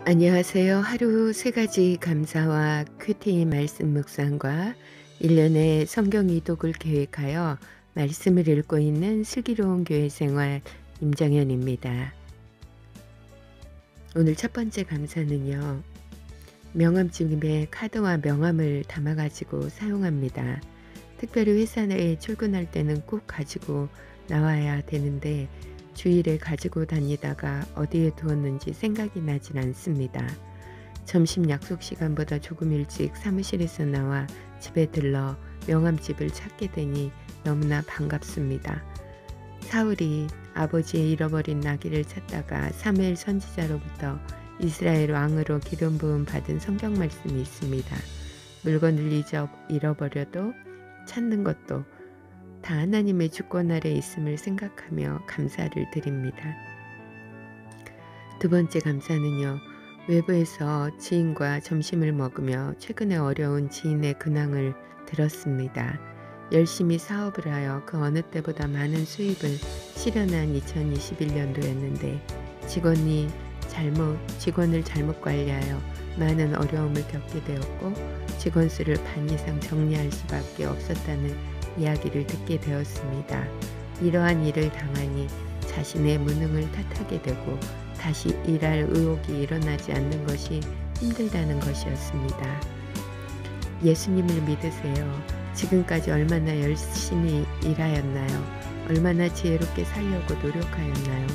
안녕하세요. 하루 세 가지 감사와 큐티 말씀 묵상과 1년의 성경 이독을 계획하여 말씀을 읽고 있는 슬기로운 교회 생활 임정현입니다. 오늘 첫 번째 감사는요. 명함집에 카드와 명함을 담아 가지고 사용합니다. 특별히 회사 내에 출근할 때는 꼭 가지고 나와야 되는데 주일에 가지고 다니다가 어디에 두었는지 생각이 나질 않습니다. 점심 약속 시간보다 조금 일찍 사무실에서 나와 집에 들러 명함집을 찾게 되니 너무나 반갑습니다. 사울이 아버지의 잃어버린 나귀를 찾다가 사무엘 선지자로부터 이스라엘 왕으로 기름 부음 받은 성경 말씀이 있습니다. 물건을 잃어버려도 찾는 것도 다 하나님의 주권 아래 있음을 생각하며 감사를 드립니다. 두 번째 감사는요. 외부에서 지인과 점심을 먹으며 최근에 어려운 지인의 근황을 들었습니다. 열심히 사업을 하여 그 어느 때보다 많은 수입을 실현한 2021년도였는데 직원을 잘못 관리하여 많은 어려움을 겪게 되었고 직원 수를 반 이상 정리할 수밖에 없었다는 이야기를 듣게 되었습니다. 이러한 일을 당하니 자신의 무능을 탓하게 되고 다시 일할 의욕이 일어나지 않는 것이 힘들다는 것이었습니다. 예수님을 믿으세요. 지금까지 얼마나 열심히 일하였나요? 얼마나 지혜롭게 살려고 노력하였나요?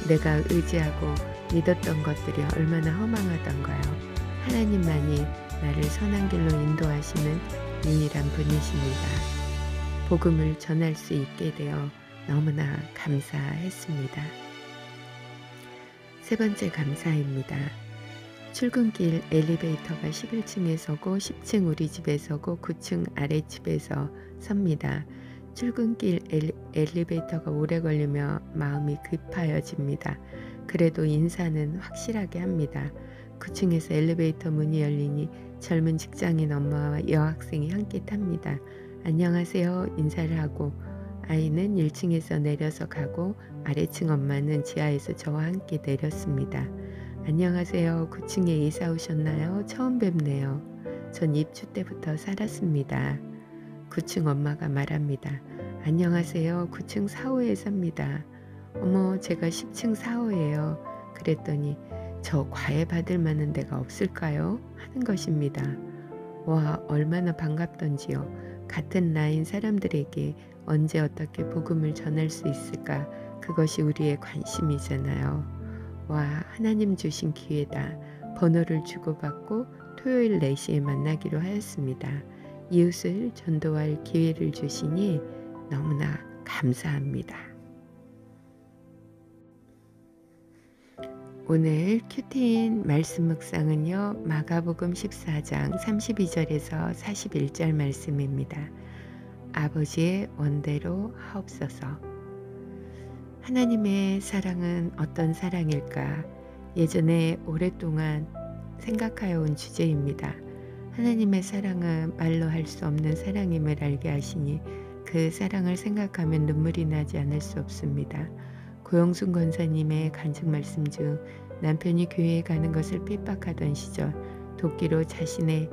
내가 의지하고 믿었던 것들이 얼마나 허망하던가요? 하나님만이 나를 선한 길로 인도하시는 유일한 분이십니다. 복음을 전할 수 있게 되어 너무나 감사했습니다. 세 번째 감사입니다. 출근길 엘리베이터가 11층에 서고 10층 우리 집에 서고 9층 아랫집에서 섭니다. 출근길 엘리베이터가 오래 걸리며 마음이 급하여집니다. 그래도 인사는 확실하게 합니다. 9층에서 엘리베이터 문이 열리니 젊은 직장인 엄마와 여학생이 함께 탑니다. 안녕하세요 인사를 하고 아이는 1층에서 내려서 가고 아래층 엄마는 지하에서 저와 함께 내렸습니다. 안녕하세요. 9층에 이사 오셨나요? 처음 뵙네요. 전 입주 때부터 살았습니다. 9층 엄마가 말합니다. 안녕하세요. 9층 4호에 삽니다. 어머 제가 10층 4호예요. 그랬더니 저 과외 받을 만한 데가 없을까요? 하는 것입니다. 와 얼마나 반갑던지요. 같은 나이인 사람들에게 언제 어떻게 복음을 전할 수 있을까? 그것이 우리의 관심이잖아요. 와 하나님 주신 기회다. 번호를 주고받고 토요일 4시에 만나기로 하였습니다. 이웃을 전도할 기회를 주시니 너무나 감사합니다. 오늘 큐티인 말씀 묵상은요. 마가복음 14장 32절에서 41절 말씀입니다. 아버지의 원대로 하옵소서. 하나님의 사랑은 어떤 사랑일까? 예전에 오랫동안 생각하여 온 주제입니다. 하나님의 사랑은 말로 할 수 없는 사랑임을 알게 하시니 그 사랑을 생각하면 눈물이 나지 않을 수 없습니다. 고영순 권사님의 간증 말씀 중 남편이 교회에 가는 것을 핍박하던 시절 도끼로 자신의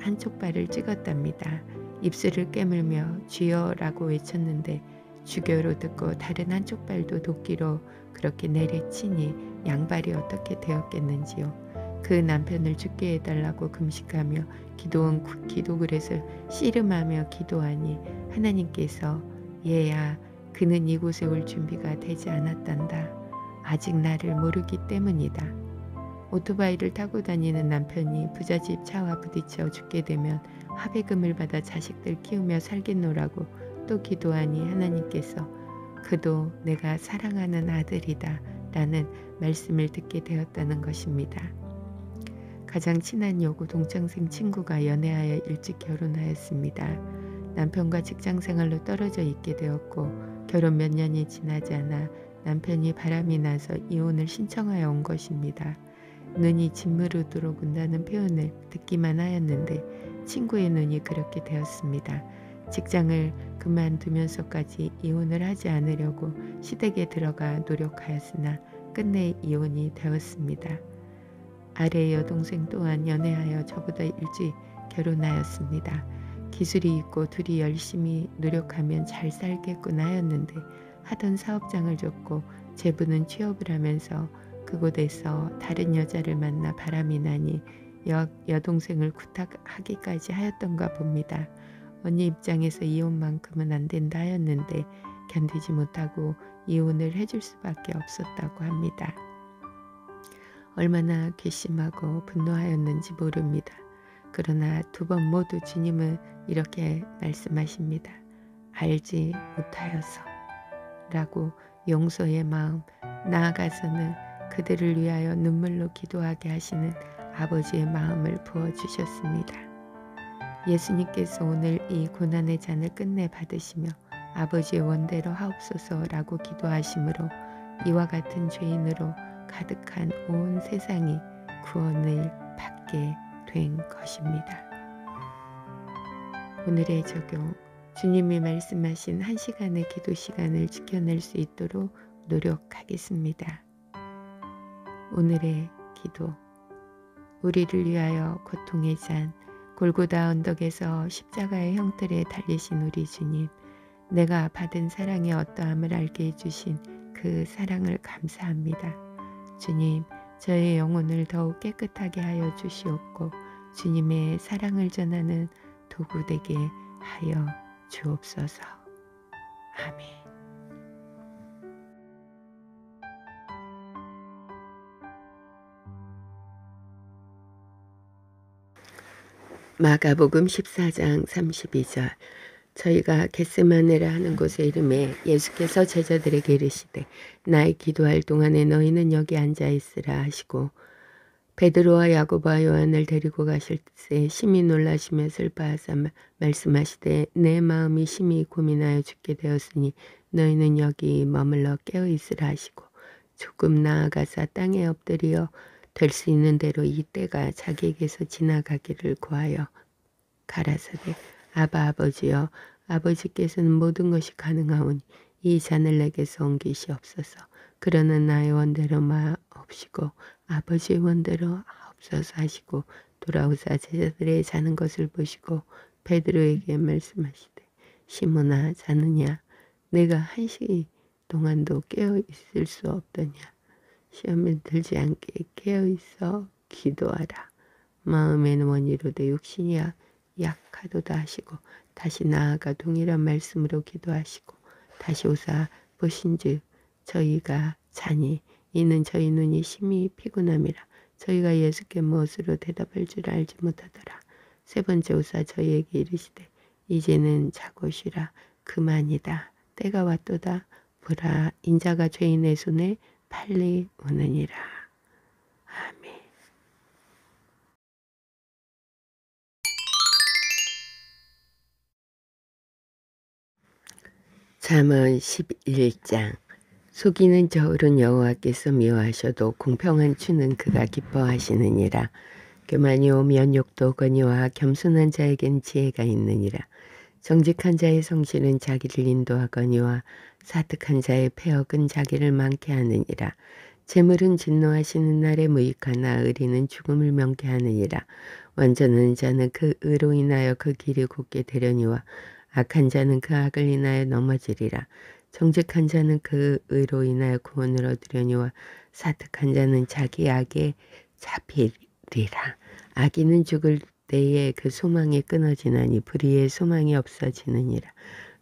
한쪽 발을 찍었답니다. 입술을 깨물며 주여라고 외쳤는데 주교로 듣고 다른 한쪽 발도 도끼로 그렇게 내리치니 양발이 어떻게 되었겠는지요. 그 남편을 죽게 해달라고 금식하며 기도원 기도글에서 씨름하며 기도하니 하나님께서 얘야 그는 이곳에 올 준비가 되지 않았단다. 아직 나를 모르기 때문이다. 오토바이를 타고 다니는 남편이 부잣집 차와 부딪혀 죽게 되면 합의금을 받아 자식들 키우며 살겠노라고 또 기도하니 하나님께서 그도 내가 사랑하는 아들이다 라는 말씀을 듣게 되었다는 것입니다. 가장 친한 여고 동창생 친구가 연애하여 일찍 결혼하였습니다. 남편과 직장생활로 떨어져 있게 되었고 결혼 몇 년이 지나지 않아 남편이 바람이 나서 이혼을 신청하여 온 것입니다. 눈이 진무르도록 온다는 표현을 듣기만 하였는데 친구의 눈이 그렇게 되었습니다. 직장을 그만두면서까지 이혼을 하지 않으려고 시댁에 들어가 노력하였으나 끝내 이혼이 되었습니다. 아래 여동생 또한 연애하여 저보다 일찍 결혼하였습니다. 기술이 있고 둘이 열심히 노력하면 잘 살겠구나 하였는데 하던 사업장을 줬고 제부는 취업을 하면서 그곳에서 다른 여자를 만나 바람이 나니 여동생을 구탁하기까지 하였던가 봅니다. 언니 입장에서 이혼만큼은 안 된다 하였는데 견디지 못하고 이혼을 해줄 수밖에 없었다고 합니다. 얼마나 괘씸하고 분노하였는지 모릅니다. 그러나 두 번 모두 주님은 이렇게 말씀하십니다. 알지 못하여서 라고 용서의 마음, 나아가서는 그들을 위하여 눈물로 기도하게 하시는 아버지의 마음을 부어주셨습니다. 예수님께서 오늘 이 고난의 잔을 끝내 받으시며 아버지의 원대로 하옵소서라고 기도하시므로 이와 같은 죄인으로 가득한 온 세상이 구원을 받게 된 것입니다. 오늘의 적용, 주님이 말씀하신 1시간의 기도 시간을 지켜낼 수 있도록 노력하겠습니다. 오늘의 기도, 우리를 위하여 고통의 잔, 골고다 언덕에서 십자가의 형틀에 달리신 우리 주님, 내가 받은 사랑의 어떠함을 알게 해주신 그 사랑을 감사합니다. 주님, 저의 영혼을 더욱 깨끗하게 하여 주시옵고 주님의 사랑을 전하는 도구 되게 하여 주옵소서. 아멘. 마가복음 14장 32절. 저희가 겟세마네라 하는 곳에 이름에 예수께서 제자들에게 이르시되 나의 기도할 동안에 너희는 여기 앉아 있으라 하시고 베드로와 야고보와 요한을 데리고 가실 때 심히 놀라시며 슬퍼하사 말씀하시되 내 마음이 심히 고민하여 죽게 되었으니 너희는 여기 머물러 깨어 있으라 하시고 조금 나아가사 땅에 엎드려 될 수 있는 대로 이 때가 자기에게서 지나가기를 구하여 가라사대 아바 아버지여 아버지께서는 모든 것이 가능하오니 이 잔을 내게서 옮기시옵소서. 그러나 나의 원대로 마옵시고 아버지의 원대로 하옵소서 하시고 돌아오사 제자들의 자는 것을 보시고 베드로에게 말씀하시되 시몬아 자느냐 내가 1시 동안도 깨어 있을 수 없더냐. 시험에 들지 않게 깨어 있어 기도하라. 마음에는 원이로되 육신이 약하도다 하시고 다시 나아가 동일한 말씀으로 기도하시고 다시 오사 보신즉 저희가 자니 이는 저희 눈이 심히 피곤함이라. 저희가 예수께 무엇으로 대답할 줄 알지 못하더라. 세 번째 오사 저희에게 이르시되 이제는 자고 쉬라. 그만이다. 때가 왔도다. 보라 인자가 죄인의 손에 빨리 오느니라. 아멘. 잠언 11장. 속이는 저울은 여호와께서 미워하셔도 공평한 추는 그가 기뻐하시느니라. 교만이 오면 욕도 오거니와 겸손한 자에겐 지혜가 있느니라. 정직한 자의 성실은 자기를 인도하거니와 사특한 자의 패역은 자기를 많게 하느니라. 재물은 진노하시는 날에 무익하나 의리는 죽음을 명게 하느니라. 완전한 자는 그 의로 인하여 그 길이 곧게 되려니와 악한 자는 그 악을 인하여 넘어지리라. 정직한 자는 그 의로 인하여 구원을 얻으려니와 사특한 자는 자기 악에 잡히리라. 악인은 죽을 때에 그 소망이 끊어지나니 불의의 소망이 없어지느니라.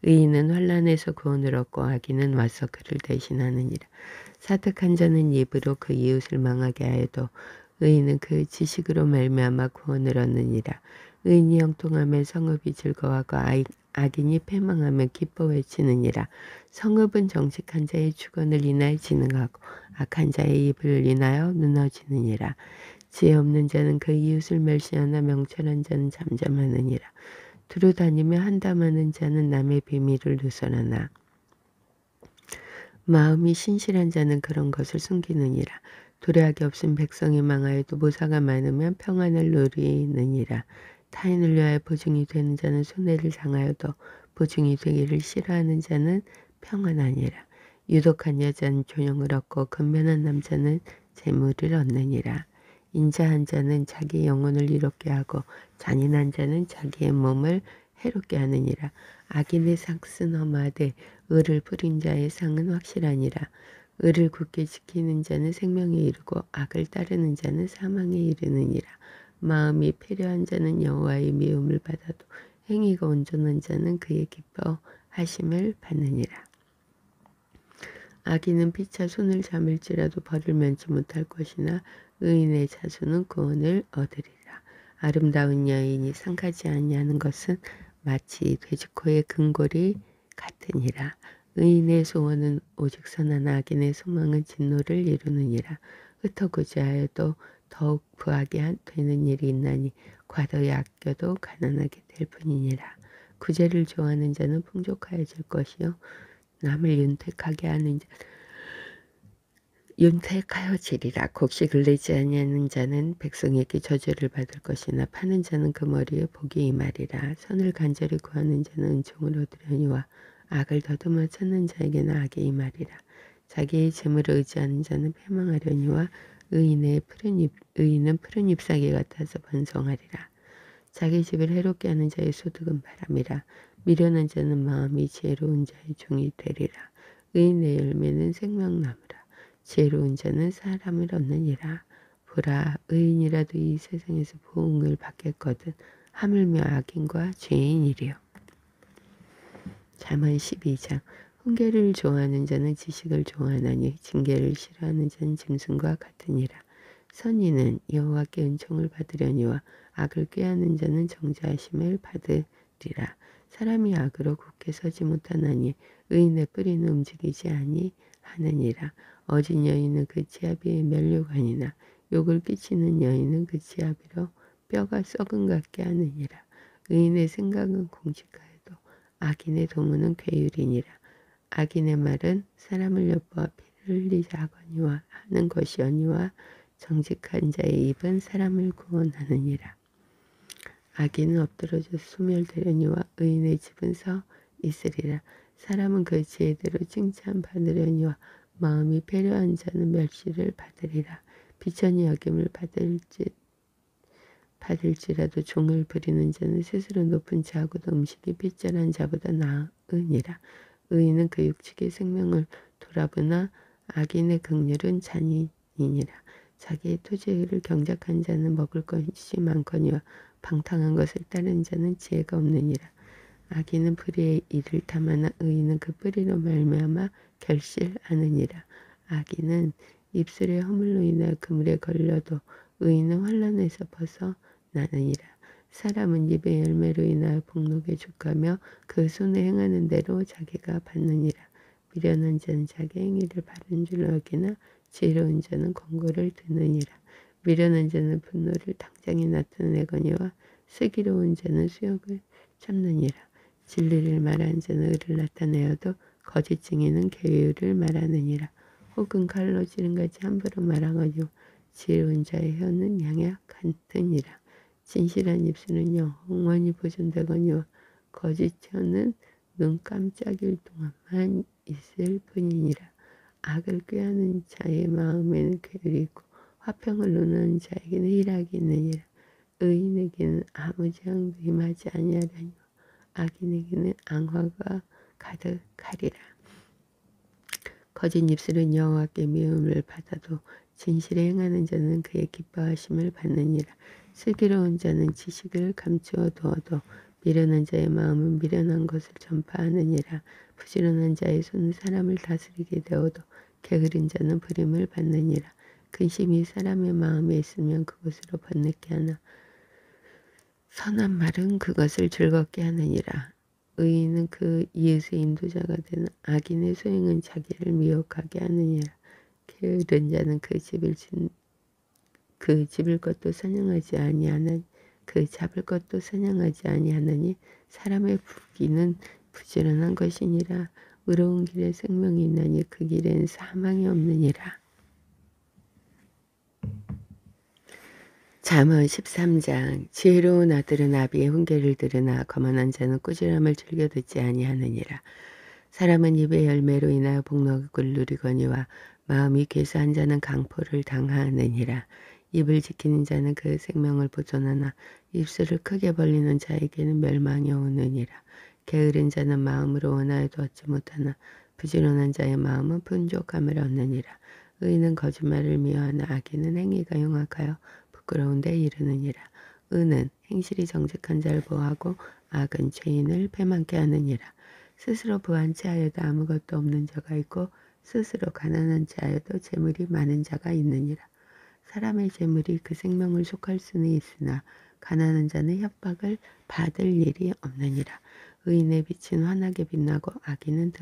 의인은 환난에서 구원을 얻고 악인은 와서 그를 대신하느니라. 사특한 자는 입으로 그 이웃을 망하게 하여도 의인은 그 지식으로 말미암아 구원을 얻느니라. 의인이 형통하면 성읍이 즐거워하고 악인이 패망하면 기뻐 외치느니라. 성읍은 정직한 자의 주권을 인하여 진흥하고 악한 자의 입을 인하여 무너지느니라. 지혜 없는 자는 그 이웃을 멸시하나 명철한 자는 잠잠하느니라. 두루 다니며 한담하는 자는 남의 비밀을 누설하나 마음이 신실한 자는 그런 것을 숨기느니라. 도래하기 없은 백성이 망하여도 모사가 많으면 평안을 누리느니라. 타인을 위하여 보증이 되는 자는 손해를 당하여도 보증이 되기를 싫어하는 자는 평안하니라. 유독한 여자는 조용을 얻고 근면한 남자는 재물을 얻느니라. 인자한 자는 자기 영혼을 이롭게 하고 잔인한 자는 자기의 몸을 해롭게 하느니라. 악인의 삭은 험하되 의를 부린 자의 상은 확실하니라. 의를 굳게 지키는 자는 생명에 이르고 악을 따르는 자는 사망에 이르느니라. 마음이 패려한 자는 여호와의 미움을 받아도 행위가 온전한 자는 그의 기뻐하심을 받느니라. 악인은 피차 손을 잠을지라도 벌을 면치 못할 것이나 의인의 자손은 구원을 얻으리라. 아름다운 여인이 상하지 아니하는 것은 마치 돼지코의 금골이 같으니라. 의인의 소원은 오직 선하나 악인의 소망은 진노를 이루느니라. 흩어고자 하여도 더욱 부하게 되는 일이 있나니 과도히 아껴도 가난하게 될 뿐이니라. 구제를 좋아하는 자는 풍족하여질 것이요 남을 윤택하게 하는 자 윤택하여지리라. 곡식을 내지 아니하는 자는 백성에게 저주를 받을 것이나 파는 자는 그 머리에 복이 임하리라. 선을 간절히 구하는 자는 은총을 얻으려니와 악을 더듬어 찾는 자에게는 악이 임하리라. 자기의 재물을 의지하는 자는 패망하려니와 의인은 푸른 잎사귀 같아서 번성하리라. 자기 집을 해롭게 하는 자의 소득은 바람이라. 미련한 자는 마음이 지혜로운 자의 종이 되리라. 의인의 열매는 생명나무라. 지혜로운 자는 사람을 얻느니라. 보라, 의인이라도 이 세상에서 보응을 받겠거든 하물며 악인과 죄인이리요. 잠언 12장. 훈계를 좋아하는 자는 지식을 좋아하나니 징계를 싫어하는 자는 짐승과 같으니라. 선인은 여호와께 은총을 받으려니와 악을 꾀하는 자는 정죄하심을 받으리라. 사람이 악으로 굳게 서지 못하나니 의인의 뿌리는 움직이지 아니하느니라. 어진 여인은 그 지아비의 면류관이나 욕을 끼치는 여인은 그 지아비로 뼈가 썩은 같게 하느니라. 의인의 생각은 공직하여도 악인의 도모는 괴율이니라. 악인의 말은 사람을 엿보아 피를 흘리자 하거니와 하는 것이오니와 정직한 자의 입은 사람을 구원하느니라. 악인은 엎드러져 소멸되려니와 의인의 집은 서 있으리라. 사람은 그 지혜대로 칭찬받으려니와 마음이 패려한 자는 멸시를 받으리라. 비천이 여김을 받을지라도 종을 부리는 자는 스스로 높은 자하고도 음식이 삐절한 자보다 나으니라. 의인은 그 육축의 생명을 돌아보나 악인의 긍휼은 잔인이니라. 자기의 토지를 경작한 자는 먹을 것이 많거니와 방탕한 것을 따르는 자는 지혜가 없느니라. 악인은 불의의 일을 탐하나 의인은 그 뿌리로 말미암아 결실하느니라. 악인은 입술의 허물로 인하여 그물에 걸려도 의인은 환난에서 벗어나느니라. 사람은 입의 열매로 인하여 복록에 족하며 그 손에 행하는 대로 자기가 받느니라. 미련한 자는 자기 행위를 바른 줄로 여기나 지혜로운 자는 권고를 듣느니라. 미련한 자는 분노를 당장에 나타내거니와 슬기로운 자는 수욕을 참느니라. 진리를 말하는 자는 의를 나타내어도 거짓 증인은 계율을 말하느니라. 혹은 칼로 찌른같이 함부로 말하거니와 지혜로운 자의 혀는 양약 같으니라. 진실한 입술은 영원히 보존되거니와 거짓 혀는 눈 깜짝일 동안만 있을 뿐이니라. 악을 꾀하는 자의 마음에는 괴율이 있고 화평을 논하는 자에게는 희락이 있느니라. 의인에게는 아무 재앙도 임하지 아니하려니와 악인에게는 앙화가 가득하리라. 거짓 입술은 여호와께 미움을 받아도 진실에 행하는 자는 그의 기뻐하심을 받느니라. 슬기로운 자는 지식을 감추어 두어도 미련한 자의 마음은 미련한 것을 전파하느니라. 부지런한 자의 손은 사람을 다스리게 되어도 게으른 자는 부림을 받느니라. 근심이 사람의 마음에 있으면 그것으로 번뇌케 하나 선한 말은 그것을 즐겁게 하느니라. 의인은 그 이웃의 인도자가 되는 악인의 소행은 자기를 미혹하게 하느니라. 게으른 자는 그 집을 것도 사냥하지 아니하나니 그 잡을 것도 사냥하지 아니하나니 사람의 부귀는 부지런한 것이니라. 의로운 길에 생명이 있나니 그 길에는 사망이 없느니라. 잠언 13장. 지혜로운 아들은 아비의 훈계를 들으나 거만한 자는 꾸지람을 즐겨 듣지 아니하느니라. 사람은 입의 열매로 인하여 복록을 누리거니와 마음이 괴수한 자는 강포를 당하느니라. 입을 지키는 자는 그 생명을 보존하나 입술을 크게 벌리는 자에게는 멸망이 오느니라. 게으른 자는 마음으로 원하여도 얻지 못하나 부지런한 자의 마음은 풍족함을 얻느니라. 의인은 거짓말을 미워하나 악인은 행위가 용악하여 부끄러운 데 이르느니라. 의는 행실이 정직한 자를 보호하고 악은 죄인을 패망케 하느니라. 스스로 부한 채하여도 아무것도 없는 자가 있고 스스로 가난한 채하여도 재물이 많은 자가 있느니라. 사람의 재물이 그 생명을 속할 수는 있으나 가난한 자는 협박을 받을 일이 없느니라. 의인의 빛은 환하게 빛나고 악인의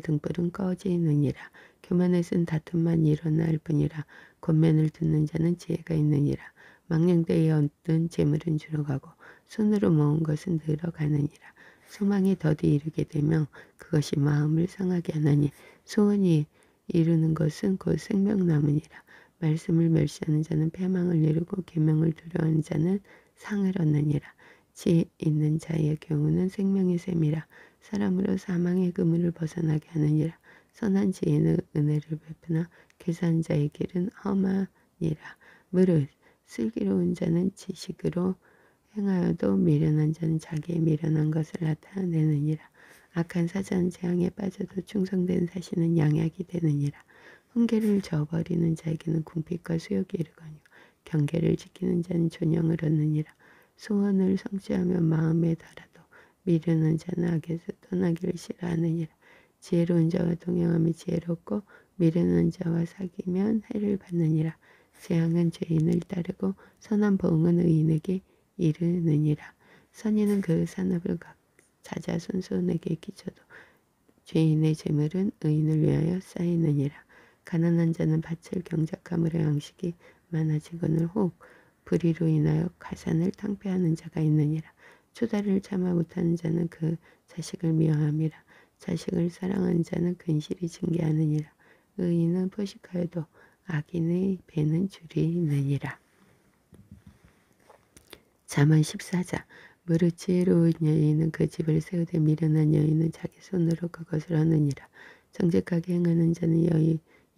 등불은 꺼지느니라. 교만을 쓴 다툼만 일어날 뿐이라. 권면을 듣는 자는 지혜가 있느니라. 망령되이 얻은 재물은 줄어가고 손으로 모은 것은 늘어가느니라. 소망이 더디 이르게 되면 그것이 마음을 상하게 하나니 소원이 이루는 것은 곧 생명나무니라. 말씀을 멸시하는 자는 패망을 이루고 계명을 두려워하는 자는 상을 얻느니라. 지혜 있는 자의 경우는 생명의 셈이라. 사람으로 사망의 그물을 벗어나게 하느니라. 선한 지혜는 은혜를 베푸나 계산 자의 길은 험하니라. 무릇 슬기로운 자는 지식으로 행하여도 미련한 자는 자기의 미련한 것을 나타내느니라. 악한 사자는 재앙에 빠져도 충성된 사신은 양약이 되느니라. 훈계를 저버리는 자에게는 궁핍과 수욕이 이르거니와 경계를 지키는 자는 존영을 얻느니라. 소원을 성취하며 마음에 달아도 미련한 자는 악에서 떠나기를 싫어하느니라. 지혜로운 자와 동행하며 지혜롭고 미련한 자와 사귀면 해를 받느니라. 재앙은 죄인을 따르고 선한 보응은 의인에게 이르느니라. 선인은 그 산업을 자자손손에게 끼쳐도 죄인의 재물은 의인을 위하여 쌓이느니라. 가난한 자는 밭을 경작함으로 양식이 많아지거늘 혹 불의로 인하여 가산을 탕폐하는 자가 있느니라. 초다를 참아 못하는 자는 그 자식을 미워함이라. 자식을 사랑하는 자는 근실이 징계하느니라. 의인은 포식하여도 악인의 배는 줄이느니라. 잠언 14자. 무릇 지혜로운 여인은 그 집을 세우되 미련한 여인은 자기 손으로 그것을 하느니라. 정직하게 행하는 자는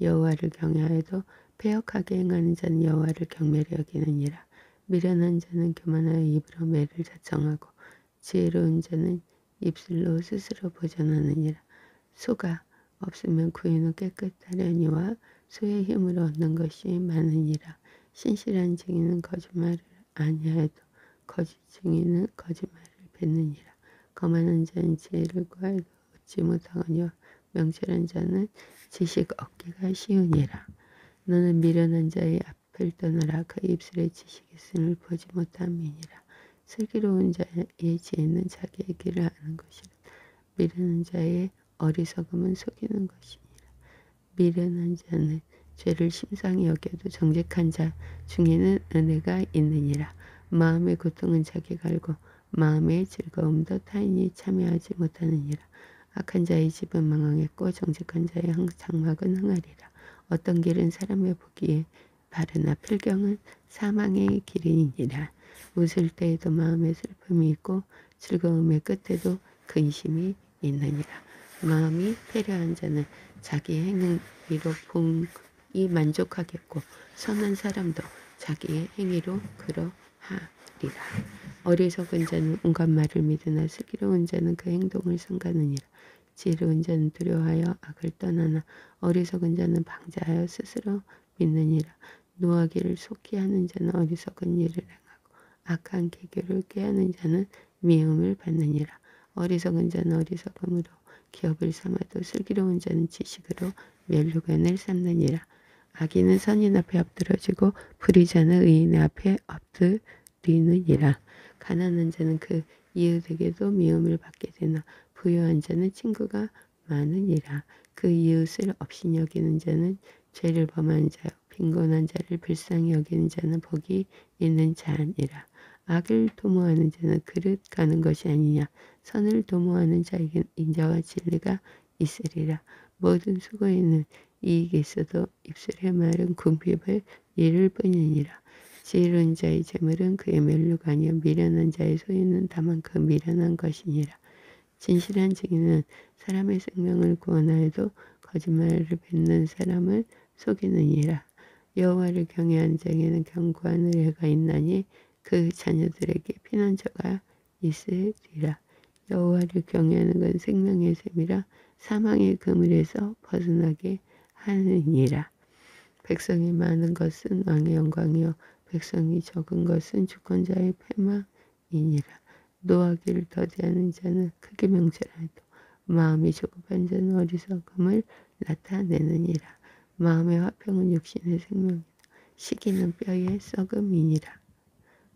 여호와를 경외하여도 패역하게 행하는 자는 여호와를 경멸히 여기느니라. 미련한 자는 교만하여 입으로 매를 자청하고 지혜로운 자는 입술로 스스로 보존하느니라. 소가 없으면 구유는 깨끗하려니와 소의 힘으로 얻는 것이 많으니라. 신실한 증인은 거짓말을 아니하여도 거짓 증인은 거짓말을 뱉느니라. 거만한 자는 지혜를 구하여도 얻지 못하거니와 명철한 자는 지식 얻기가 쉬우니라. 너는 미련한 자의 앞을 떠나라. 그 입술에 지식이 있음을 보지 못함이니라. 슬기로운 자의 지혜는 자기의 길을 아는 것이라. 미련한 자의 어리석음은 속이는 것이니라. 미련한 자는 죄를 심상히 여겨도 정직한 자 중에는 은혜가 있느니라. 마음의 고통은 자기가 알고 마음의 즐거움도 타인이 참여하지 못하느니라. 악한 자의 집은 망하겠고 정직한 자의 장막은 흥하리라. 어떤 길은 사람의 보기에 바르나 필경은 사망의 길이니라. 웃을 때에도 마음에 슬픔이 있고 즐거움의 끝에도 근심이 있느니라. 마음이 패려한 자는 자기 행위로 복이 만족하겠고 선한 사람도 자기의 행위로 그러하리라. 어리석은 자는 온갖 말을 믿으나 슬기로운 자는 그 행동을 삼가느니라. 지혜로운 자는 두려워하여 악을 떠나나 어리석은 자는 방자하여 스스로 믿느니라. 노하기를 속히 하는 자는 어리석은 일을 행하고 악한 계교를 꾀하는 자는 미움을 받느니라. 어리석은 자는 어리석음으로 기업을 삼아도 슬기로운 자는 지식으로 면류관을 삼느니라. 악인은 선인 앞에 엎드러지고 불의자는 의인의 앞에 엎드리느니라. 가난한 자는 그 이웃에게도 미움을 받게 되나 부유한 자는 친구가 많으니라. 그 이웃을 업신여기는 자는 죄를 범한 자요 빈곤한 자를 불쌍히 여기는 자는 복이 있는 자니라. 악을 도모하는 자는 그릇 가는 것이 아니냐. 선을 도모하는 자에겐 인자와 진리가 있으리라. 모든 수고에는 이익이 있어도 입술의 말은 궁핍을 이룰 뿐이니라. 지혜로운 자의 재물은 그의 멸류가 아니요 미련한 자의 소유는 다만 그 미련한 것이니라. 진실한 증인은 사람의 생명을 구원하여도 거짓말을 뱉는 사람을 속이느니라. 여호와를 경외하는 자에게는 견고한 의뢰가 있나니 그 자녀들에게 피난처가 있으리라. 여호와를 경외하는 건 생명의 샘이라 사망의 그물에서 벗어나게 하느니라. 백성이 많은 것은 왕의 영광이요 백성이 적은 것은 주권자의 패망이니라. 노하기를 더디하는 자는 크게 명철하여도 마음이 조급한 자는 어리석음을 나타내느니라. 마음의 화평은 육신의 생명이다. 시기는 뼈의 썩음이니라.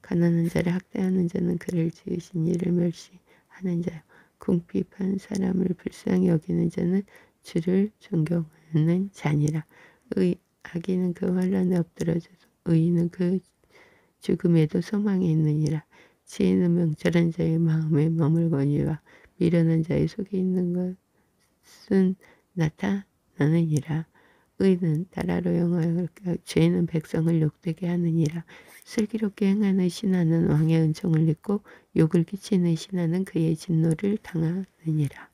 가난한 자를 학대하는 자는 그를 지으신 이를 멸시하는 자요. 궁핍한 사람을 불쌍히 여기는 자는 주를 존경하는 자니라. 악인은 그 환난에 엎드러져도 의인은 그 죽음에도 소망이 있느니라. 지혜는 명철한 자의 마음에 머물거니와 미련한 자의 속에 있는 것은 나타나느니라. 의는 나라로 영화를 죄는 백성을 욕되게 하느니라. 슬기롭게 행하는 신하는 왕의 은총을 입고 욕을 끼치는 신하는 그의 진노를 당하느니라.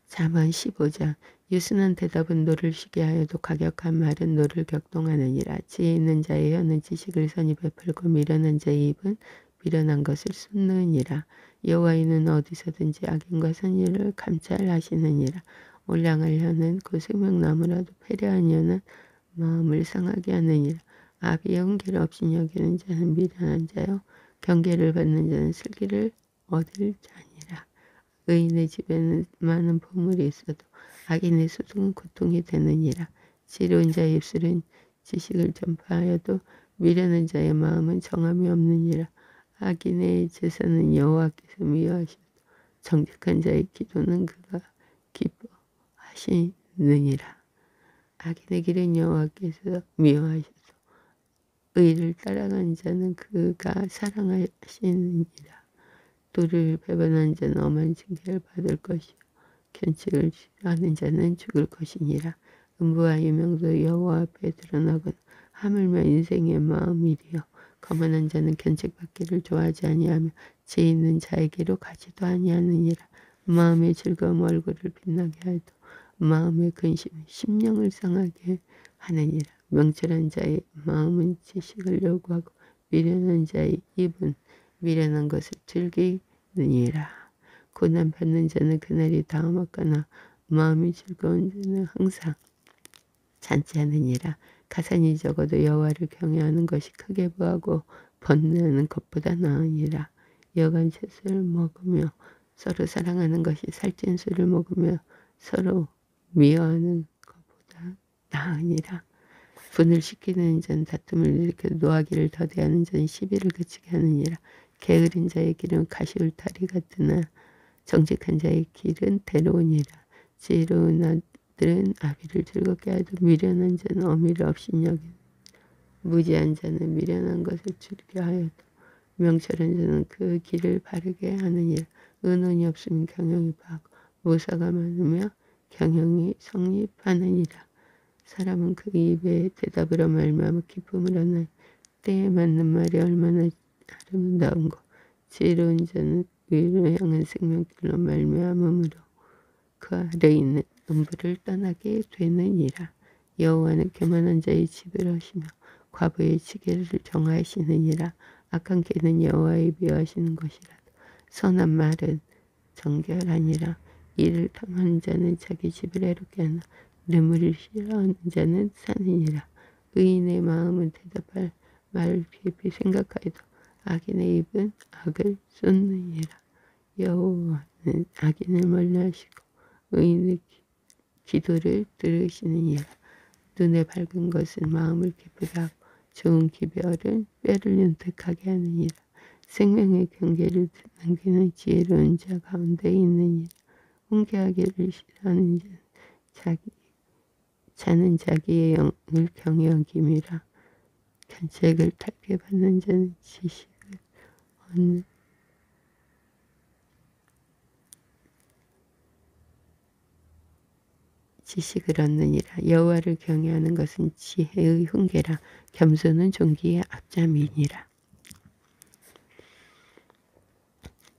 잠언 15장. 유순한 대답은 노를 쉬게 하여도 가격한 말은 노를 격동하느니라. 지혜 있는 자의 혀는 지식을 선히 베풀고 미련한 자의 입은 미련한 것을 쏟느니라. 여호와의 눈은 어디서든지 악인과 선의를 감찰하시느니라. 올량할 혀는 그 생명나무라도 패려한 혀는 마음을 상하게 하느니라. 아비의 훈계를 없이 여기는 자는 미련한 자요 경계를 받는 자는 슬기를 얻을 자니라. 의인의 집에는 많은 보물이 있어도 악인의 소득은 고통이 되느니라. 지혜로운 자의 입술은 지식을 전파하여도 미련한 자의 마음은 정함이 없느니라. 악인의 제사는 여호와께서 미워하시고 정직한 자의 기도는 그가 기뻐하시느니라. 악인의 길은 여호와께서 미워하셔서 의를 따라가는 자는 그가 사랑하시느니라. 도를 배반하는 자는 엄한 징계를 받을 것이요 견책을 싫어하는 자는 죽을 것이니라. 음부와 유명도 여호와 앞에 드러나거나 하물며 인생의 마음이리요 거만한 자는 견책받기를 좋아하지 아니하며 지혜 있는 자에게로 가지도 아니하느니라. 마음의 즐거움 얼굴을 빛나게 하여도 마음의 근심은 심령을 상하게 하느니라. 명철한 자의 마음은 지식을 요구하고 미련한 자의 입은 미련한 것을 즐기느니라. 고난 받는 자는 그날이 다음 없거나 마음이 즐거운 자는 항상 잔치하느니라. 가산이 적어도 여호와를 경외하는 것이 크게 부하고 번뇌하는 것보다 나으니라. 여간 채소를 먹으며 서로 사랑하는 것이 살찐 술을 먹으며 서로 미워하는 것보다 나으니라. 분을 시키는 자는 다툼을 일으켜 노하기를 더디하는 자는 시비를 그치게 하느니라. 게으른 자의 길은 가시울타리 같으나 정직한 자의 길은 대로우니라. 지혜로운 아들은 아비를 즐겁게 하여도 미련한 자는 어미를 업신여기는 무지한 자는 미련한 것을 즐겨 하여도 명철한 자는 그 길을 바르게 하느니라. 의논이 없으면 경영이 바하고 모사가 많으며 경영이 성립하느니라. 사람은 그 입에 대답으로 말미암아 기쁨을 얻나니 때에 맞는 말이 얼마나 아름다운 것. 지혜로운 자는 위로 향한 생명길로 말미암음으로 그 아래 있는 음부를 떠나게 되느니라. 여호와는 교만한 자의 집을 하시며 과부의 지게를 정하시느니라. 악한 개는 여호와의 미워하시는 것이라도 선한 말은 정결하니라. 이를 탐하는 자는 자기 집을 해롭게 하나 뇌물을 싫어하는 자는 사느니라. 의인의 마음은 대답할 말을 깊이 생각하여도 악인의 입은 악을 쏟느니라. 여호와는 악인을 멀리하시고 의인의 기도를 들으시느니라. 눈에 밝은 것은 마음을 기쁘게 하고 좋은 기별은 뼈를 윤택하게 하느니라. 생명의 경계를 듣는 귀는 지혜로운 자 가운데 있느니라. 훈계하기를 싫어하는 자는 자기의 영을 경히 여김이라. 견책을 탈게 받는 자는 지식을 얻느니라. 여호와를 경외하는 것은 지혜의 훈계라. 겸손은 존귀의 앞잠이니라.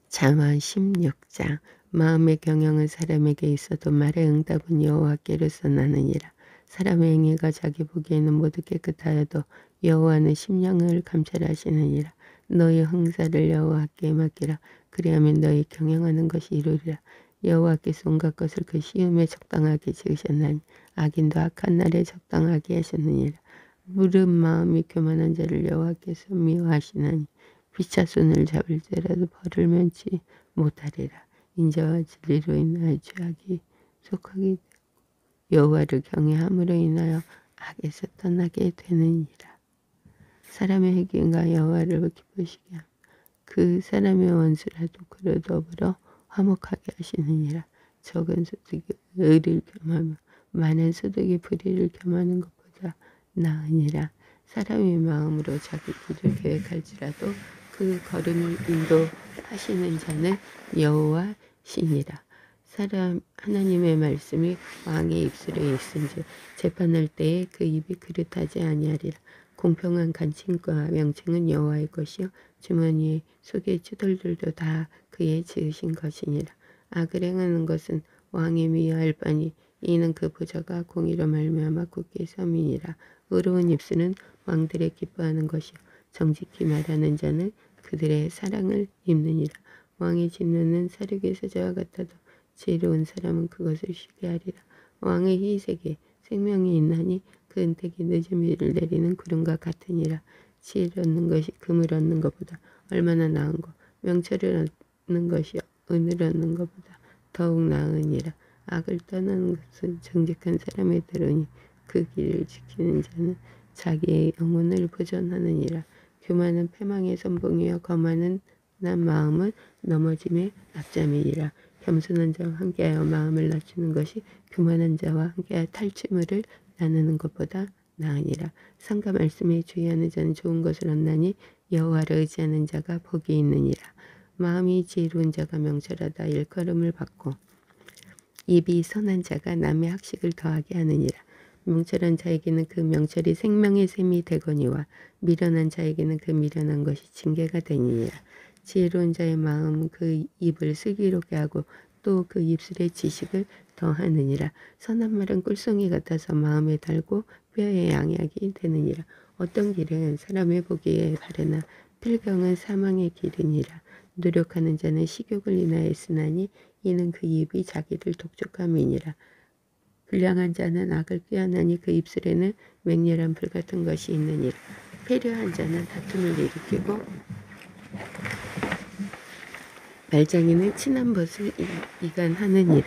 잠언 16장. 마음의 경영은 사람에게 있어도 말의 응답은 여호와께로서 나느니라. 사람의 행위가 자기 보기에는 모두 깨끗하여도 여호와는 심령을 감찰하시느니라. 너희 흥사를 여호와께 맡기라. 그리하면 너희 경영하는 것이 이루리라. 여호와께서 온갖 것을 그 시음에 적당하게 지으셨나니 악인도 악한 날에 적당하게 하셨느니라. 무릇 마음이 교만한 자를 여호와께서 미워하시나니 피차 손을 잡을지라도 벌을 면치 못하리라. 인자와 진리로 인하여 죄악이 속하게 여호와를 경외함으로 인하여 악에서 떠나게 되느니라. 사람의 회개가 여호와를 기쁘시게 하며 그 사람의 원수라도 그로 더불어 화목하게 하시느니라. 적은 소득이 의를 겸하며 많은 소득이 불의를 겸하는 것보다 나으니라. 사람의 마음으로 자기 길을 계획할지라도 그 걸음을 인도하시는 자는 여호와시니라. 하나님의 말씀이 왕의 입술에 있은즉 재판할 때에 그 입이 그릇하지 아니하리라. 공평한 간칭과 명칭은 여호와의 것이요 주머니 속의 추돌들도 다 그의 지으신 것이니라. 악을 행하는 것은 왕의 미워할 바니 이는 그 보좌가 공의로 말미암아 굳게 섬이니라. 의로운 입술은 왕들의 기뻐하는 것이요 정직히 말하는 자는 그들의 사랑을 입느니라. 왕의 진노는 사륙의 사자와 같아도 지혜로운 사람은 그것을 쉬게 하리라. 왕의 희색에 생명이 있나니 그 은택이 늦은 비를 내리는 구름과 같으니라. 지혜를 얻는 것이 금을 얻는 것보다 얼마나 나은고 명철을 얻는 것이 은을 얻는 것보다 더욱 나으니라. 악을 떠나는 것은 정직한 사람의 대로니 그 길을 지키는 자는 자기의 영혼을 보존하느니라. 교만은 패망의 선봉이요 거만은 난 마음은 넘어짐의 앞잠이니라. 겸손한 자와 함께하여 마음을 낮추는 것이 교만한 자와 함께하여 탈취물을 나누는 것보다 나으니라. 상과 말씀에 주의하는 자는 좋은 것을 얻나니 여호와를 의지하는 자가 복이 있느니라. 마음이 지혜로운 자가 명철하다 일컬음을 받고 입이 선한 자가 남의 학식을 더하게 하느니라. 명철한 자에게는 그 명철이 생명의 샘이 되거니와 미련한 자에게는 그 미련한 것이 징계가 되니라. 지혜로운 자의 마음은 그 입을 슬기롭게 하고 또 그 입술의 지식을 더하느니라. 선한 말은 꿀송이 같아서 마음에 달고 뼈에 양약이 되느니라. 어떤 길은 사람의 보기에 바르나 필경은 사망의 길이니라. 노력하는 자는 식욕을 인하여 쓰나니 이는 그 입이 자기를 독촉함이니라. 불량한 자는 악을 꾀하나니 그 입술에는 맹렬한 불 같은 것이 있느니라. 패려한 자는 다툼을 일으키고 말장이는 친한 벗을 이간하느니라.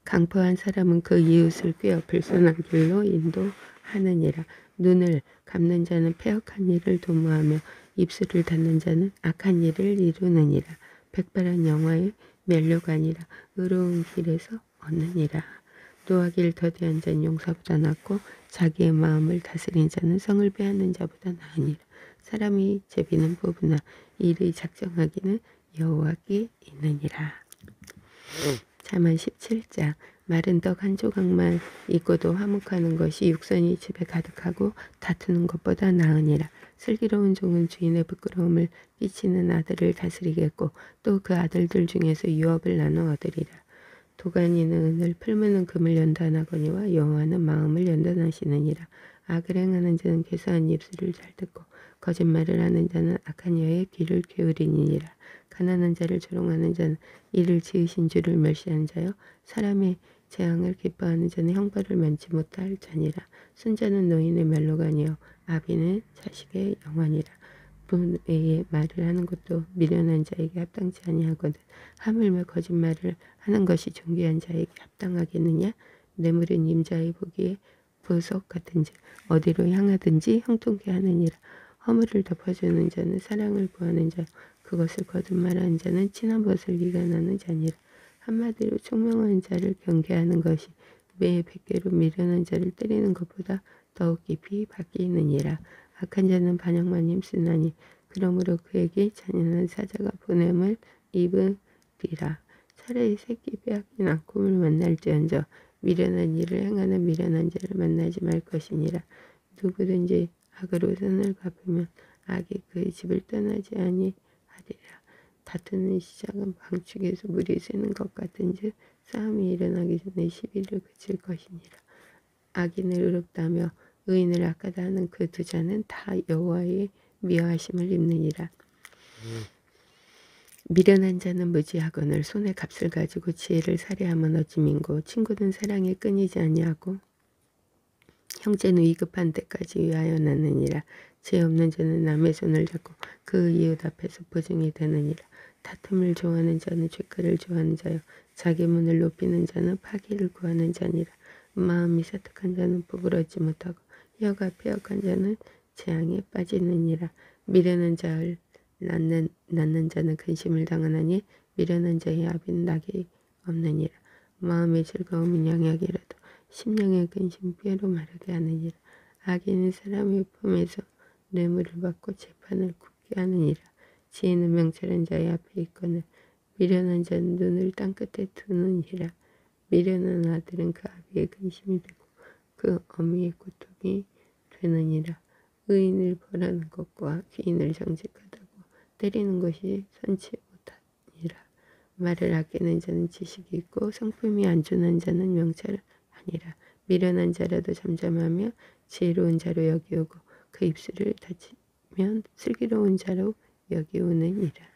강포한 사람은 그 이웃을 꾀어 불선한 길로 인도하느니라. 눈을 감는 자는 패역한 일을 도모하며 입술을 닫는 자는 악한 일을 이루느니라. 백발한 영화의 멸류가 아니라 의로운 길에서 얻느니라. 노하기를 더디한 자는 용사보다 낫고 자기의 마음을 다스린 자는 성을 빼앗는 자보다 나으니라. 사람이 제비는 뽑으나 일의 작정하기는 여호와께 있느니라. 잠언 17장. 마른 떡 한 조각만 있고도 화목하는 것이 육선이 집에 가득하고 다투는 것보다 나으니라. 슬기로운 종은 주인의 부끄러움을 끼치는 아들을 다스리겠고 또 그 아들들 중에서 유업을 나눠 얻으리라. 도가니는 은을 풀무는 금을 연단하거니와 여호와는 마음을 연단하시느니라. 악을 행하는 자는 괴수한 입술을 잘 듣고 거짓말을 하는 자는 악한 여의 귀를 기울이니라. 가난한 자를 조롱하는 자는 이를 지으신 주를 멸시하는 자요 사람의 재앙을 기뻐하는 자는 형벌을 면치 못할 자니라. 순자는 노인의 멸로가 아니요 아비는 자식의 영원이라. 분 외에 말을 하는 것도 미련한 자에게 합당치 아니하거든 하물며 거짓말을 하는 것이 존귀한 자에게 합당하겠느냐. 뇌물은 임자의 보기에 보석 같은지 어디로 향하든지 형통케 하느니라. 허물을 덮어주는 자는 사랑을 구하는 자 그것을 거듭말하는 자는 친한 벗을 이간하는 자니라. 한마디로 총명한 자를 경계하는 것이 매 100개로 미련한 자를 때리는 것보다 더욱 깊이 바뀌느니라. 악한 자는 반역만 힘쓰나니 그러므로 그에게 잔인한 사자가 보냄을 입으리라. 차라리 새끼 빼앗긴 악곰을 만날지언정 미련한 일을 행하는 미련한 자를 만나지 말 것이니라. 누구든지 악으로 선을 갚으면 악이 그의 집을 떠나지 아니하리라. 다투는 시작은 방축에서 물이 새는 것 같은즉 싸움이 일어나기 전에 시비를 그칠 것이니라. 악인을 의롭다하며 의인을 악하다 하는 그 두 자는 다 여호와의 미워하심을 입느니라. 미련한 자는 무지하거늘 손에 값을 가지고 지혜를 살해하면 어찌 민고 친구는 사랑에 끊이지 아니하고 형제는 위급한 때까지 위하여 나느니라. 죄 없는 자는 남의 손을 잡고 그 이웃 앞에서 보증이 되느니라. 다툼을 좋아하는 자는 죄가를 좋아하는 자요 자기 문을 높이는 자는 파기를 구하는 자니라. 마음이 사특한 자는 복을 얻지 못하고 혀가 패역한 자는 재앙에 빠지느니라. 미련한 자를 낳는 자는 근심을 당하나니 미련한 자의 아비는 낙이 없느니라. 마음의 즐거움은 양약이라도 심령의 근심 뼈로 마르게 하느니라. 악인은 사람의 품에서 뇌물을 받고 재판을 굳게 하느니라. 지혜는 명철한 자의 앞에 있거늘 미련한 자는 눈을 땅끝에 두느니라. 미련한 아들은 그 아비의 근심이 되고 그 어미의 고통이 되느니라. 의인을 벌하는 것과 귀인을 정직하다고 때리는 것이 선치 못하니라. 말을 아끼는 자는 지식이 있고 성품이 안전한 자는 명철 아니라. 미련한 자라도 잠잠하며 지혜로운 자로 여기오고 그 입술을 닫히면 슬기로운 자로 여기오느니라.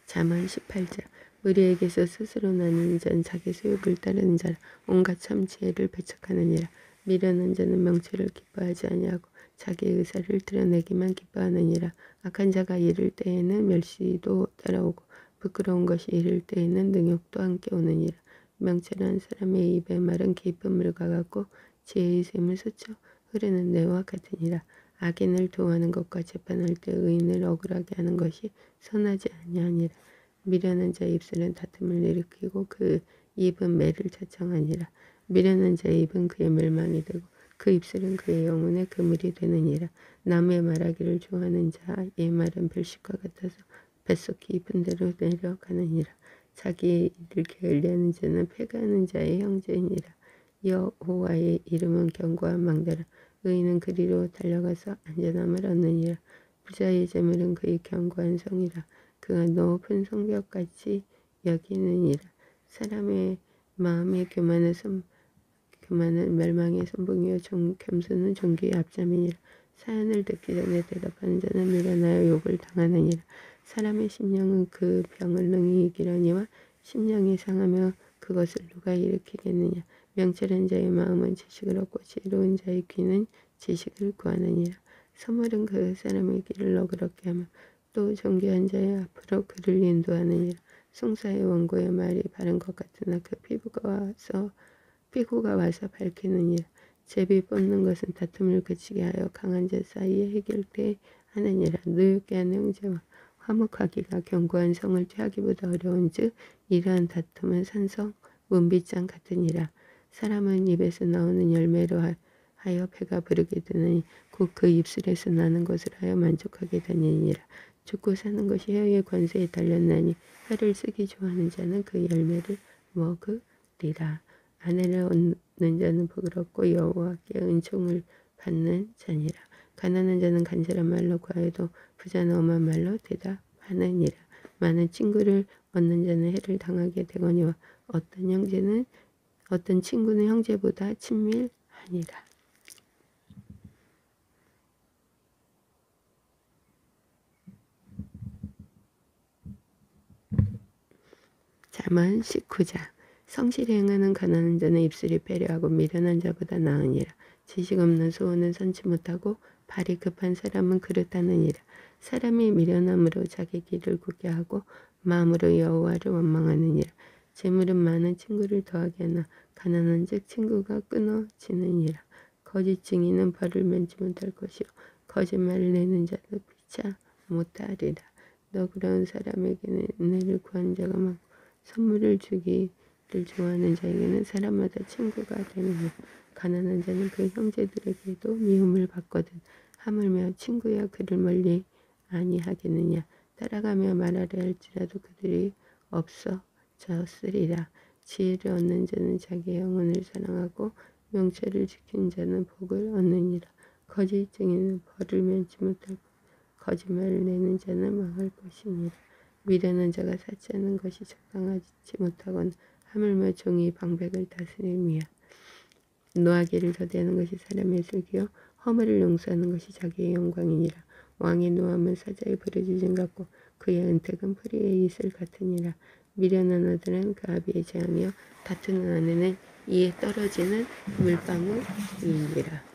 잠언 18장. 무리에게서 스스로 나누는 자는 자기 소욕을 따르는 자라. 온갖 참 지혜를 배척하느니라. 미련한 자는 명철을 기뻐하지 아니하고 자기의 의사를 드러내기만 기뻐하느니라. 악한 자가 이를 때에는 멸시도 따라오고 부끄러운 것이 이를 때에는 능욕도 함께 오느니라. 명철한 사람의 입의 말은 깊은 물과 같고 지혜의 샘은 스쳐 흐르는 뇌와 같으니라. 악인을 도하는 것과 재판할 때 의인을 억울하게 하는 것이 선하지 아니하니라. 미련한 자의 입술은 다툼을 일으키고 그 입은 매를 자청하니라. 미련한 자의 입은 그의 멸망이 되고 그 입술은 그의 영혼의 그물이 되느니라. 남의 말하기를 좋아하는 자의 말은 별식과 같아서 뱃속 깊은 데로 내려가느니라. 자기의 일을 게을리하는 자는 패가하는 자의 형제이니라. 여호와의 이름은 견고한 망대라. 의인은 그리로 달려가서 안전함을 얻느니라. 부자의 재물은 그의 견고한 성이라. 그가 높은 성벽같이 여기느니라. 사람의 마음의 교만은 멸망의 선봉이요 겸손은 존귀의 앞잠이니라. 사연을 듣기 전에 대답하는 자는 미련하여 욕을 당하느니라. 사람의 심령은 그 병을 능히 이기려니와 심령이 상하며 그것을 누가 일으키겠느냐. 명철한 자의 마음은 지식을 얻고 지혜로운 자의 귀는 지식을 구하느니라. 선물은 그 사람의 길을 너그럽게 하며 또 존귀한 자의 앞으로 그를 인도하느니라. 송사의 원고의 말이 바른 것 같으나 그 피고가 와서 밝히느니라. 제비 뽑는 것은 다툼을 그치게 하여 강한 자 사이에 해결돼 하느니라. 노엽게 하는 형제와 화목하기가 견고한 성을 취하기보다 어려운즉 이러한 다툼은 산성 문빗장 같으니라. 사람은 입에서 나오는 열매로 하여 배가 부르게 되느니 곧 그 입술에서 나는 것을 하여 만족하게 되느니라. 죽고 사는 것이 혀의 권세에 달렸나니 혀를 쓰기 좋아하는 자는 그 열매를 먹으리라. 아내를 얻는 자는 복을 얻고 여호와께 은총을 받는 자니라. 가난한 자는 간절한 말로 구하여도 부자는 엄한 말로 대답하느니라. 많은 친구를 얻는 자는 해를 당하게 되거니와 어떤 친구는 형제보다 친밀하니라. 잠언 19장. 성실히 행하는 가난한 자는 입술이 배려하고 미련한 자보다 나으니라. 지식 없는 소원은 선치 못하고 발이 급한 사람은 그릇하느니라. 사람이 미련함으로 자기 길을 굳게 하고 마음으로 여호와를 원망하느니라. 재물은 많은 친구를 더하게 하나 가난한 즉 친구가 끊어지느니라. 거짓 증인은 벌을 면치 못할 것이요 거짓말을 내는 자도 피차 못하리라. 너그러운 사람에게는 은혜를 구한 자가 많고 선물을 주기를 좋아하는 자에게는 사람마다 친구가 되느니라. 가난한 자는 그 형제들에게도 미움을 받거든 하물며 친구야 그를 멀리 아니하겠느냐. 따라가며 말하려 할지라도 그들이 없어졌으리라. 지혜를 얻는 자는 자기 영혼을 사랑하고 명철을 지킨 자는 복을 얻느니라. 거짓 증인은 벌을 면치 못하고 거짓말을 내는 자는 망할 것이니라. 미련한 자가 사치하는 것이 적당하지 못하거나 하물며 종이 방백을 다스림이야. 노하기를 더디하는 것이 사람의 슬기요 허물을 용서하는 것이 자기의 영광이니라. 왕의 노함은 사자의 부르짖음 같고 그의 은택은 풀이의 이슬 같으니라. 미련한 아들은 그 아비의 재앙이요 다투는 아내는 이에 떨어지는 물방울이니라.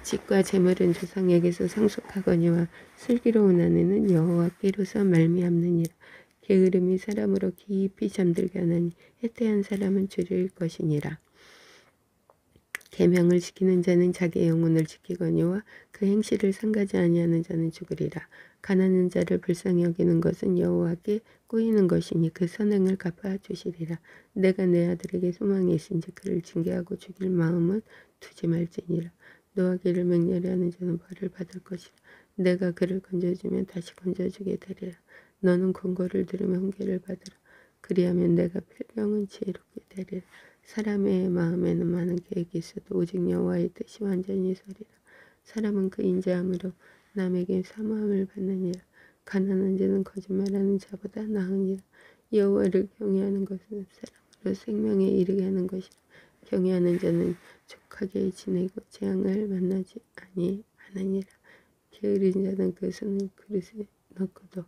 집과 재물은 조상에게서 상속하거니와 슬기로운 아내는 여호와께로서 말미암느니라. 게으름이 사람으로 깊이 잠들게 하나니 해태한 사람은 줄일 것이니라. 계명을 지키는 자는 자기의 영혼을 지키거니와 그 행실을 상가지 아니하는 자는 죽으리라. 가난한 자를 불쌍히 여기는 것은 여호와께 꾸이는 것이니 그 선행을 갚아 주시리라. 내가 내 아들에게 소망이 있은지 그를 징계하고 죽일 마음은 두지 말지니라. 노하기를 맹렬히 하는 자는 벌을 받을 것이라. 내가 그를 건져주면 다시 건져주게 되리라. 너는 권고를 들으면 훈계를 받으라. 그리하면 내가 필경은 지혜롭게 되리라. 사람의 마음에는 많은 계획이 있어도 오직 여호와의 뜻이 완전히 서리라. 사람은 그 인자함으로 남에게 사모함을 받느니라. 가난한 자는 거짓말하는 자보다 나으니라. 여호와를 경외하는 것은 사람으로 생명에 이르게 하는 것이라. 경외하는 자는 족하게 지내고 재앙을 만나지 아니하느니라. 게으른 자는 그 손을 그릇에 넣고도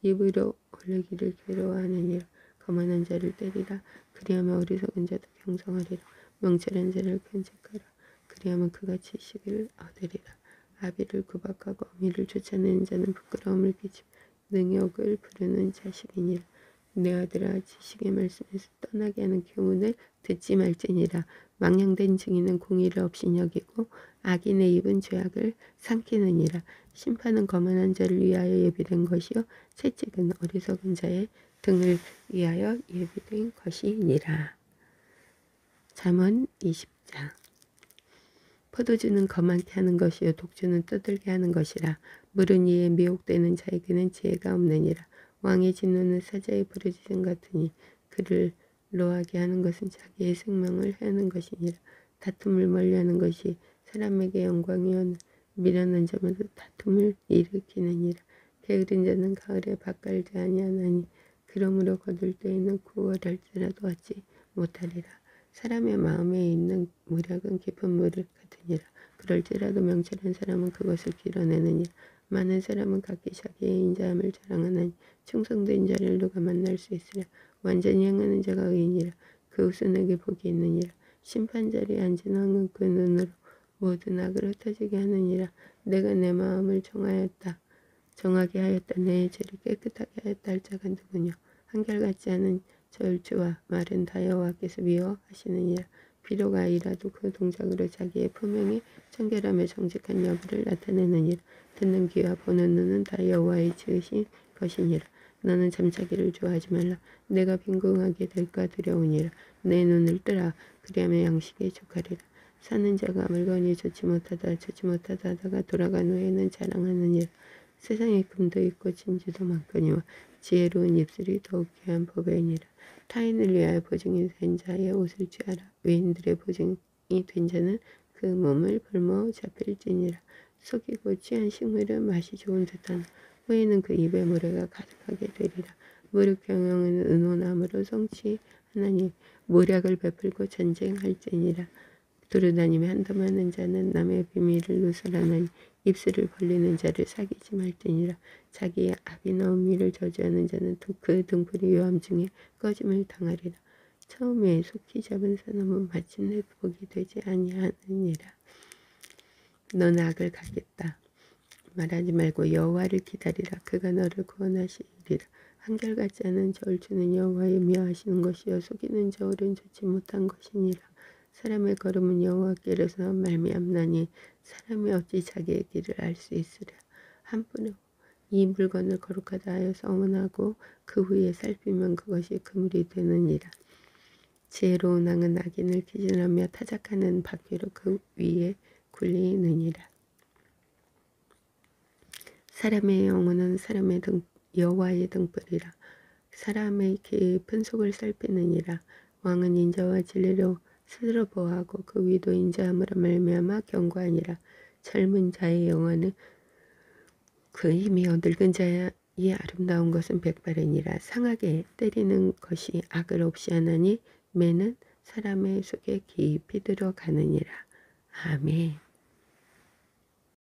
입으로 올리기를 괴로워하느니라. 거만한 자를 때리라. 그리하면 어리석은 자도 경성하리라. 명철한 자를 견책하라. 그리하면 그가 지식을 얻으리라. 아비를 구박하고 어미를 쫓아내는 자는 부끄러움을 끼치고 능욕을 부르는 자식이니라. 내 아들아 지식의 말씀에서 떠나게 하는 교훈을 듣지 말지니라. 망령된 증인은 공의를 없이 여기고 악인의 입은 죄악을 삼키느니라. 심판은 거만한 자를 위하여 예비된 것이요 채찍은 어리석은 자의 등을 위하여 예비된 것이니라. 잠언 20장. 포도주는 거만케 하는 것이요 독주는 떠들게 하는 것이라. 물은 이에 미혹되는 자에게는 지혜가 없느니라. 왕의 진노는 사자의 부르짖음 같으니 그를 노하게 하는 것은 자기의 생명을 해하는 것이니라. 다툼을 멀리하는 것이 사람에게 영광이요 미련한 자마다 다툼을 일으키느니라. 게으른 자는 가을에 밭 갈지 아니하나니 그러므로 거둘 때에는 구월할지라도 얻지 못하리라. 사람의 마음에 있는 무략은 깊은 물을 같으니라. 그럴지라도 명철한 사람은 그것을 길어내느니라. 많은 사람은 각기 자기의 인자함을 자랑하나니 충성된 자를 누가 만날 수 있으랴. 완전히 행하는 자가 의인이라. 그 후손에게 복이 있느니라. 심판자리에 앉은 왕은 그 눈으로 모든 악을 흩어지게 하느니라. 내가 내 마음을 정하게 하였다. 내 죄를 깨끗하게 하였다 할 자가 누구냐. 한결같지 않은 절주와 말은 다 여호와께서 미워하시느니라. 비록 아이라도 그 동작으로 자기의 품행의 청결함의 정직한 여부를 나타내느니라. 듣는 귀와 보는 눈은 다 여호와의 지으신 것이니라. 너는 잠자기를 좋아하지 말라. 내가 빈궁하게 될까 두려우니라. 내 눈을 뜨라. 그리하면 양식에 족하리라. 사는 자가 물건이 좋지 못하다 하다가 돌아간 후에는 자랑하느니라. 세상에 금도 있고 진주도 많거니와 지혜로운 입술이 더욱 귀한 법이니라. 타인을 위하여 보증이 된 자의 옷을 취하라. 외인들의 보증이 된 자는 그 몸을 볼모 잡힐지니라. 속이고 취한 식물은 맛이 좋은 듯하나 후에는 그 입에 모래가 가득하게 되리라. 무릇 경영은 은호나무로 성취하나니 모략을 베풀고 전쟁할지니라. 두루다니며 한담하는 자는 남의 비밀을 누설하나니 입술을 벌리는 자를 사귀지 말지니라. 자기의 압이 나온 미를 저주하는 자는 그 등불이 요함 중에 꺼짐을 당하리라. 처음에 속히 잡은 사람은 마침내 복이 되지 아니하느니라. 너는 악을 가겠다 말하지 말고 여호와를 기다리라. 그가 너를 구원하시리라. 한결같지 않은 저울주는 여호와의 미워하시는 것이요 속이는 저울은 좋지 못한 것이니라. 사람의 걸음은 여호와께로서 말미암나니 사람이 어찌 자기의 길을 알 수 있으랴. 한뿐으로 이 물건을 거룩하다 하여 서문하고 그 후에 살피면 그것이 그물이 되느니라. 지혜로운 왕은 악인을 기준하며 타작하는 바퀴로 그 위에 굴리느니라. 사람의 영혼은 여호와의 등불이라. 사람의 깊은 속을 살피느니라. 왕은 인자와 진리로 스스로 보호하고 그 위도 인자함으로 말미암아 견고하니라. 젊은 자의 영혼은 그 힘이요 늙은 자의 아름다운 것은 백발이니라. 상하게 때리는 것이 악을 없이 하나니 매는 사람의 속에 깊이 들어가느니라. 아멘.